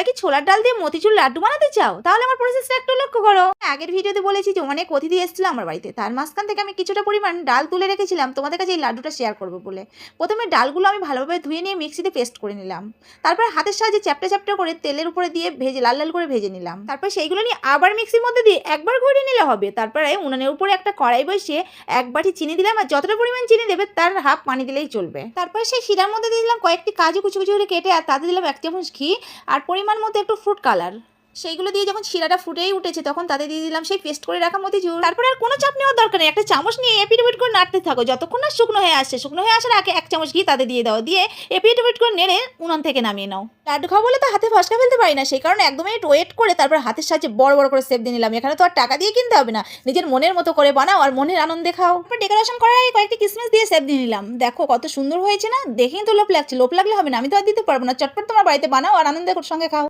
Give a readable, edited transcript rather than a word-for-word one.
কি ছোলার ডাল দিয়ে মতিচুর লাড্ডু বানাতে চাও? তাহলে আমার প্রসেসটা একটু লক্ষ্য করো। আগের ভিডিওতে বলেছি যে অনেক অতিথি এসেছিল আমার বাড়িতে, তার মাঝখান থেকে আমি কিছুটা পরিমাণ ডাল তুলে রেখেছিলাম তোমাদের কাছে এই লাড্ডুটা শেয়ার করবো বলে। প্রথমে ডালগুলো আমি ভালোভাবে ধুয়ে নিয়ে মিক্সিতে পেস্ট করে নিলাম। তারপর হাতের সাহায্যে চ্যাপটা চ্যাপটা করে তেলের উপরে দিয়ে ভেজে লাল লাল করে ভেজে নিলাম। তারপর সেইগুলো নিয়ে আবার মিক্সির মধ্যে দিয়ে একবার ঘুরিয়ে নিলে হবে। তারপরে উনানের উপরে একটা কড়াই বসিয়ে এক বাটি চিনি দিলাম, আর যতটা পরিমাণ চিনি দেবে তার হাফ পানি দিলেই চলবে। তারপর সেই শিরার মধ্যে দিয়ে দিলাম কয়েকটি কাজু কুচি কুচি করে কেটে, আর তাতে দিলাম 1 চামচ ঘি আর পরিমাণ মতো একটু ফ্রুট কালার। সেইগুলো দিয়ে যখন শিরাটা ফুটেই উঠেছে তখন তাতে দিয়ে দিলাম সেই পেস্ট করে রাখা মতিচুর। তারপরে আর কোনো চাপ নেওয়ার দরকার নেই, একটা চামচ নিয়ে এপিট ওপিট করে নাড়তে থাকো যতক্ষণ না শুকনো হয়ে আসছে। শুকনো হয়ে আসার আগে 1 চামচ ঘি তাতে দিয়ে দাও, দিয়ে এপিট ওপিট করে নেড়ে উনান থেকে নামিয়ে নাও। লাড্ডু খাওয়া বলে তো হাতে ফসকা ফেলতে পারি না, সেই কারণে একদম একটু ওয়েট করে তারপর হাতের সাহায্যে বড় বড় করে শেপ দিয়ে নিলাম। এখানে তো আর টাকা দিয়ে কিনতে হবে না, নিজের মনের মতো করে বানাও আর মনের আনন্দে খাও। তারপর ডেকোরেশন করার আগে কয়েকটি কিসমিস দিয়ে শেপ দিয়ে নিলাম। দেখো কত সুন্দর হয়েছে না, দেখেই তো লোভ লাগছে। লোভ লাগলে হবে না, আমি তো আর দিতে পারবো না। চটপট তোমার বাড়িতে বানাও আর আনন্দের সঙ্গে খাও।